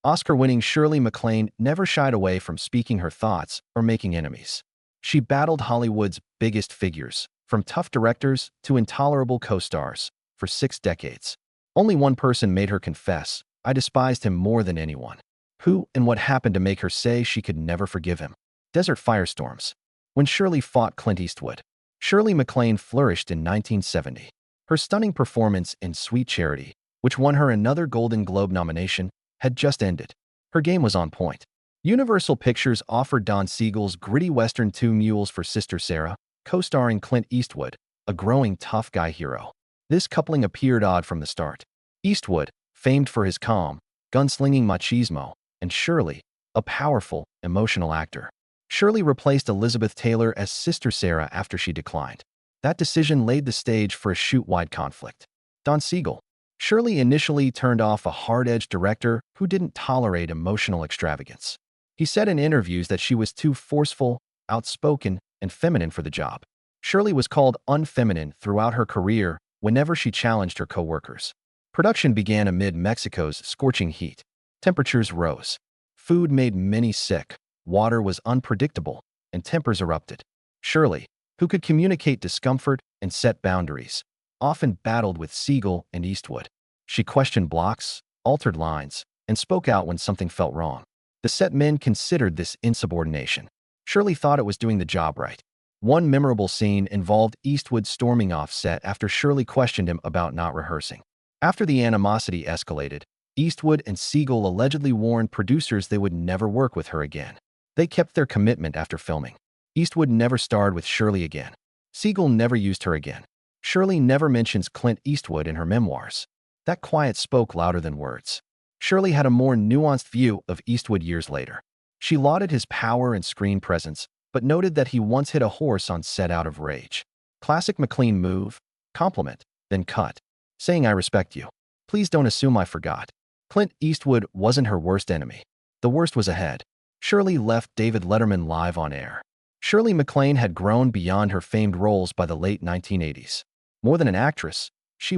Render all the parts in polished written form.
Oscar-winning Shirley MacLaine never shied away from speaking her thoughts or making enemies. She battled Hollywood's biggest figures, from tough directors to intolerable co-stars, for 6 decades. Only one person made her confess, "I despised him more than anyone." Who and what happened to make her say she could never forgive him? Desert firestorms. When Shirley fought Clint Eastwood. Shirley MacLaine flourished in 1970. Her stunning performance in Sweet Charity, which won her another Golden Globe nomination, had just ended. Her game was on point. Universal Pictures offered Don Siegel's gritty western Two Mules for Sister Sarah, co-starring Clint Eastwood, a growing tough guy hero. This coupling appeared odd from the start. Eastwood, famed for his calm, gunslinging machismo, and Shirley, a powerful, emotional actor. Shirley replaced Elizabeth Taylor as Sister Sarah after she declined. That decision laid the stage for a shoot-wide conflict. Don Siegel. Shirley initially turned off a hard-edged director who didn't tolerate emotional extravagance. He said in interviews that she was too forceful, outspoken, and feminine for the job. Shirley was called unfeminine throughout her career whenever she challenged her co-workers. Production began amid Mexico's scorching heat. Temperatures rose. Food made many sick, water was unpredictable, and tempers erupted. Shirley, who could communicate discomfort and set boundaries, often battled with Siegel and Eastwood. She questioned blocks, altered lines, and spoke out when something felt wrong. The set men considered this insubordination. Shirley thought it was doing the job right. One memorable scene involved Eastwood storming off set after Shirley questioned him about not rehearsing. After the animosity escalated, Eastwood and Siegel allegedly warned producers they would never work with her again. They kept their commitment after filming. Eastwood never starred with Shirley again. Siegel never used her again. Shirley never mentions Clint Eastwood in her memoirs. That quiet spoke louder than words. Shirley had a more nuanced view of Eastwood years later. She lauded his power and screen presence, but noted that he once hit a horse on set out of rage. Classic MacLaine move: compliment, then cut, saying, "I respect you. Please don't assume I forgot." Clint Eastwood wasn't her worst enemy. The worst was ahead. Shirley left David Letterman live on air. Shirley MacLaine had grown beyond her famed roles by the late 1980s. More than an actress, she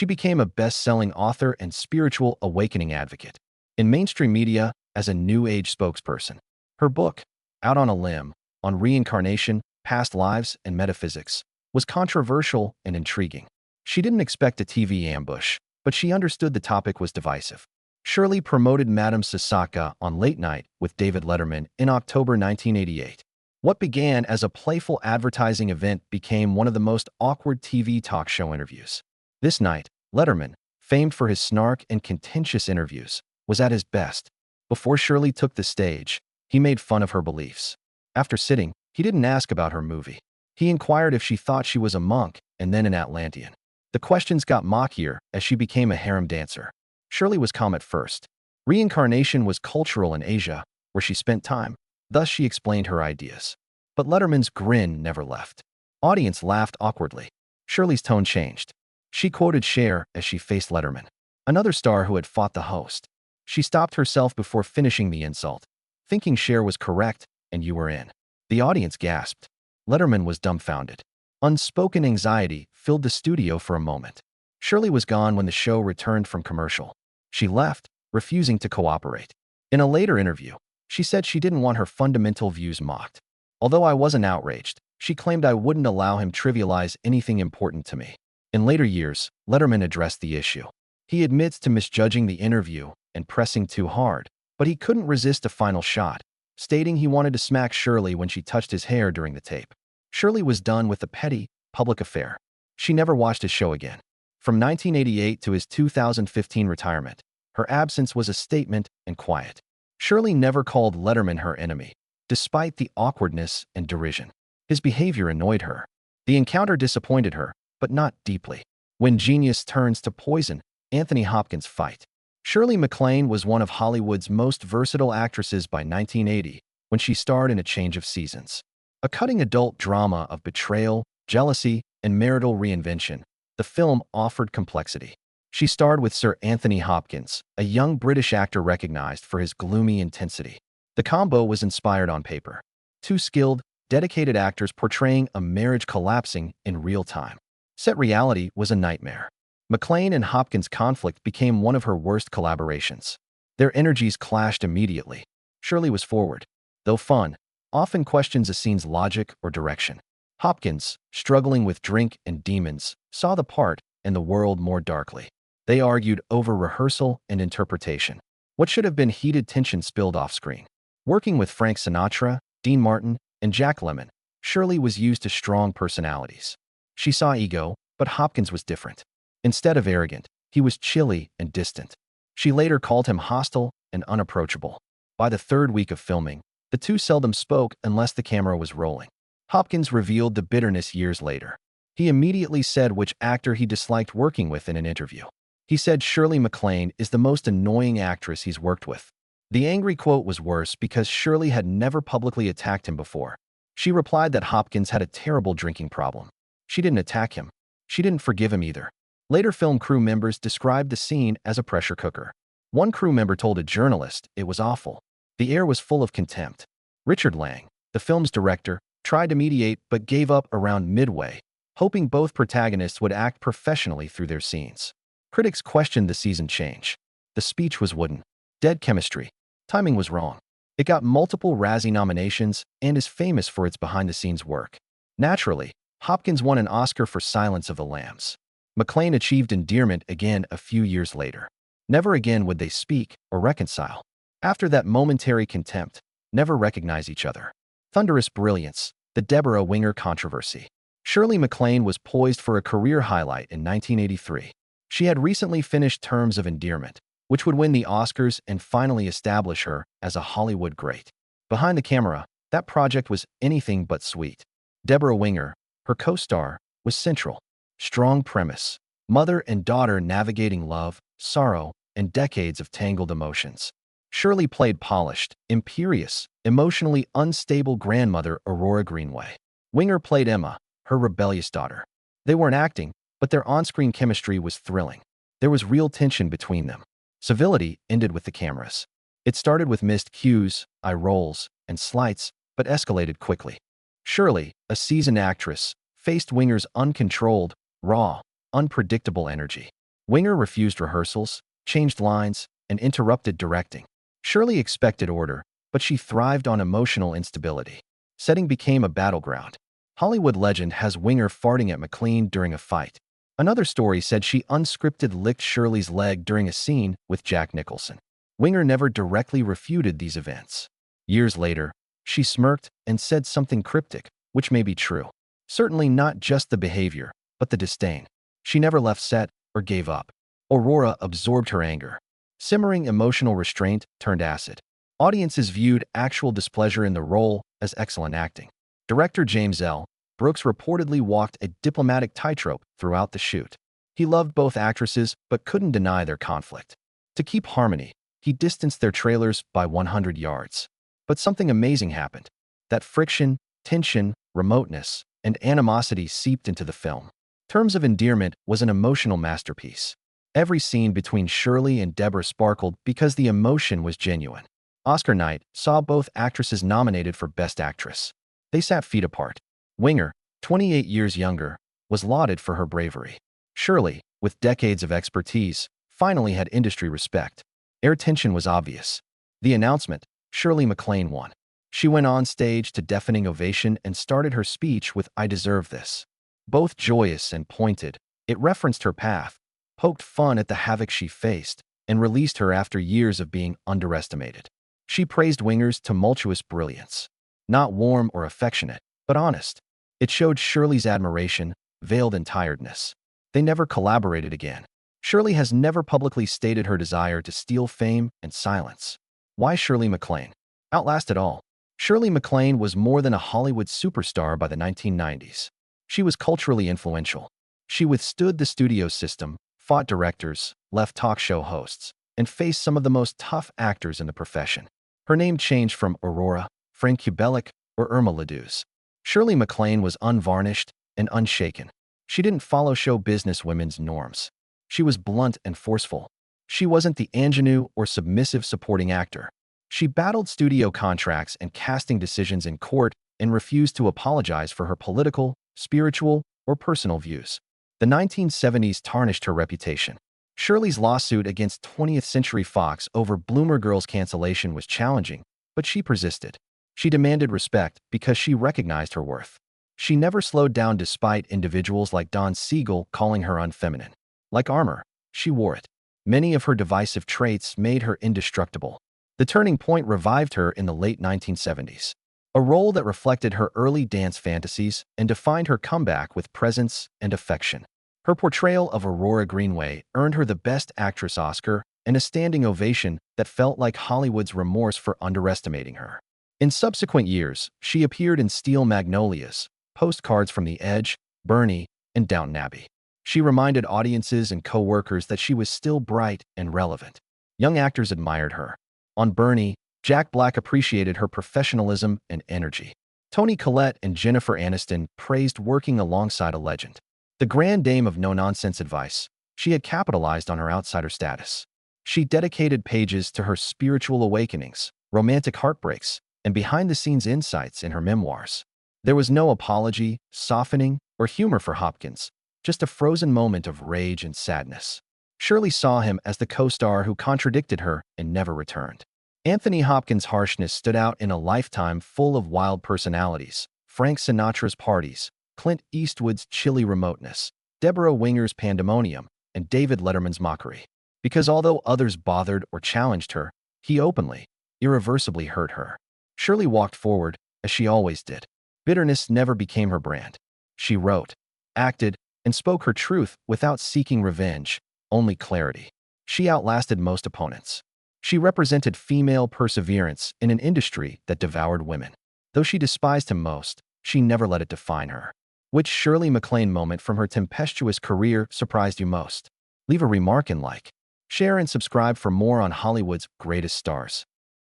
became a best-selling author and spiritual awakening advocate. In mainstream media, as a New Age spokesperson. Her book, Out on a Limb, on reincarnation, past lives, and metaphysics, was controversial and intriguing. She didn't expect a TV ambush, but she understood the topic was divisive. Shirley promoted Madame Sasaka on Late Night with David Letterman in October 1988. What began as a playful advertising event became one of the most awkward TV talk show interviews. This night, Letterman, famed for his snark and contentious interviews, was at his best. Before Shirley took the stage, he made fun of her beliefs. After sitting, he didn't ask about her movie. He inquired if she thought she was a monk and then an Atlantean. The questions got mockier as she became a harem dancer. Shirley was calm at first. Reincarnation was cultural in Asia, where she spent time. Thus she explained her ideas. But Letterman's grin never left. Audience laughed awkwardly. Shirley's tone changed. She quoted Cher as she faced Letterman, another star who had fought the host. She stopped herself before finishing the insult, thinking Cher was correct and you were in. The audience gasped. Letterman was dumbfounded. Unspoken anxiety filled the studio for a moment. Shirley was gone when the show returned from commercial. She left, refusing to cooperate. In a later interview, she said she didn't want her fundamental views mocked. Although I wasn't outraged, she claimed I wouldn't allow him trivialize anything important to me. In later years, Letterman addressed the issue. He admits to misjudging the interview and pressing too hard, but he couldn't resist a final shot, stating he wanted to smack Shirley when she touched his hair during the tape. Shirley was done with the petty, public affair. She never watched his show again. From 1988 to his 2015 retirement, her absence was a statement and quiet. Shirley never called Letterman her enemy, despite the awkwardness and derision. His behavior annoyed her. The encounter disappointed her, but not deeply. When genius turns to poison, Anthony Hopkins fight. Shirley MacLaine was one of Hollywood's most versatile actresses by 1980, when she starred in A Change of Seasons. A cutting adult drama of betrayal, jealousy, and marital reinvention, the film offered complexity. She starred with Sir Anthony Hopkins, a young British actor recognized for his gloomy intensity. The combo was inspired on paper. Two skilled, dedicated actors portraying a marriage collapsing in real time. Set reality was a nightmare. MacLaine and Hopkins' conflict became one of her worst collaborations. Their energies clashed immediately. Shirley was forward, though fun, often questions a scene's logic or direction. Hopkins, struggling with drink and demons, saw the part and the world more darkly. They argued over rehearsal and interpretation. What should have been heated tension spilled off-screen. Working with Frank Sinatra, Dean Martin, and Jack Lemmon, Shirley was used to strong personalities. She saw ego, but Hopkins was different. Instead of arrogant, he was chilly and distant. She later called him hostile and unapproachable. By the third week of filming, the two seldom spoke unless the camera was rolling. Hopkins revealed the bitterness years later. He immediately said which actor he disliked working with in an interview. He said Shirley MacLaine is the most annoying actress he's worked with. The angry quote was worse because Shirley had never publicly attacked him before. She replied that Hopkins had a terrible drinking problem. She didn't attack him. She didn't forgive him either. Later film crew members described the scene as a pressure cooker. One crew member told a journalist it was awful. The air was full of contempt. Richard Lang, the film's director, tried to mediate but gave up around midway, hoping both protagonists would act professionally through their scenes. Critics questioned the season change. The speech was wooden. Dead chemistry. Timing was wrong. It got multiple Razzie nominations and is famous for its behind-the-scenes work. Naturally, Hopkins won an Oscar for Silence of the Lambs. MacLaine achieved endearment again a few years later. Never again would they speak or reconcile. After that momentary contempt, never recognize each other. Thunderous brilliance, the Deborah Winger controversy. Shirley MacLaine was poised for a career highlight in 1983. She had recently finished Terms of Endearment, which would win the Oscars and finally establish her as a Hollywood great. Behind the camera, that project was anything but sweet. Deborah Winger, her co-star, was central. Strong premise. Mother and daughter navigating love, sorrow, and decades of tangled emotions. Shirley played polished, imperious, emotionally unstable grandmother Aurora Greenway. Winger played Emma, her rebellious daughter. They weren't acting, but their on-screen chemistry was thrilling. There was real tension between them. Civility ended with the cameras. It started with missed cues, eye rolls, and slights, but escalated quickly. Shirley, a seasoned actress, faced Winger's uncontrolled, raw, unpredictable energy. Winger refused rehearsals, changed lines, and interrupted directing. Shirley expected order, but she thrived on emotional instability. Setting became a battleground. Hollywood legend has Winger farting at MacLaine during a fight. Another story said she unscripted licked Shirley's leg during a scene with Jack Nicholson. Winger never directly refuted these events. Years later, she smirked and said something cryptic, which may be true. Certainly not just the behavior, but the disdain. She never left set or gave up. Aurora absorbed her anger. Simmering emotional restraint turned acid. Audiences viewed actual displeasure in the role as excellent acting. Director James L. Brooks reportedly walked a diplomatic tightrope throughout the shoot. He loved both actresses but couldn't deny their conflict. To keep harmony, he distanced their trailers by 100 yards. But something amazing happened. That friction, tension, remoteness, and animosity seeped into the film. Terms of Endearment was an emotional masterpiece. Every scene between Shirley and Deborah sparkled because the emotion was genuine. Oscar night saw both actresses nominated for Best Actress. They sat feet apart. Winger, 28 years younger, was lauded for her bravery. Shirley, with decades of expertise, finally had industry respect. Air tension was obvious. The announcement, Shirley MacLaine won. She went on stage to deafening ovation and started her speech with "I deserve this." Both joyous and pointed, it referenced her path, poked fun at the havoc she faced, and released her after years of being underestimated. She praised Winger's tumultuous brilliance. Not warm or affectionate, but honest. It showed Shirley's admiration, veiled in tiredness. They never collaborated again. Shirley has never publicly stated her desire to steal fame and silence. Why Shirley MacLaine? Outlast it all. Shirley MacLaine was more than a Hollywood superstar by the 1990s. She was culturally influential. She withstood the studio system, fought directors, left talk show hosts, and faced some of the most tough actors in the profession. Her name changed from Aurora, Frank Kubelek, or Irma Laduz. Shirley MacLaine was unvarnished and unshaken. She didn't follow show business women's norms. She was blunt and forceful. She wasn't the ingenue or submissive supporting actor. She battled studio contracts and casting decisions in court and refused to apologize for her political, spiritual, or personal views. The 1970s tarnished her reputation. Shirley's lawsuit against 20th Century Fox over Bloomer Girl's cancellation was challenging, but she persisted. She demanded respect because she recognized her worth. She never slowed down despite individuals like Don Siegel calling her unfeminine. Like armor, she wore it. Many of her divisive traits made her indestructible. The turning point revived her in the late 1970s, a role that reflected her early dance fantasies and defined her comeback with presence and affection. Her portrayal of Aurora Greenway earned her the Best Actress Oscar and a standing ovation that felt like Hollywood's remorse for underestimating her. In subsequent years, she appeared in Steel Magnolias, Postcards from the Edge, Bernie, and Downton Abbey. She reminded audiences and co-workers that she was still bright and relevant. Young actors admired her. On Bernie, Jack Black appreciated her professionalism and energy. Toni Collette and Jennifer Aniston praised working alongside a legend. The grand dame of no-nonsense advice, she had capitalized on her outsider status. She dedicated pages to her spiritual awakenings, romantic heartbreaks, and behind-the-scenes insights in her memoirs. There was no apology, softening, or humor for Hopkins, just a frozen moment of rage and sadness. Shirley saw him as the co-star who contradicted her and never returned. Anthony Hopkins' harshness stood out in a lifetime full of wild personalities: Frank Sinatra's parties, Clint Eastwood's chilly remoteness, Deborah Winger's pandemonium, and David Letterman's mockery. Because although others bothered or challenged her, he openly, irreversibly hurt her. Shirley walked forward, as she always did. Bitterness never became her brand. She wrote, acted, and spoke her truth without seeking revenge, only clarity. She outlasted most opponents. She represented female perseverance in an industry that devoured women. Though she despised him most, she never let it define her. Which Shirley MacLaine moment from her tempestuous career surprised you most? Leave a remark and like, share, and subscribe for more on Hollywood's greatest stars.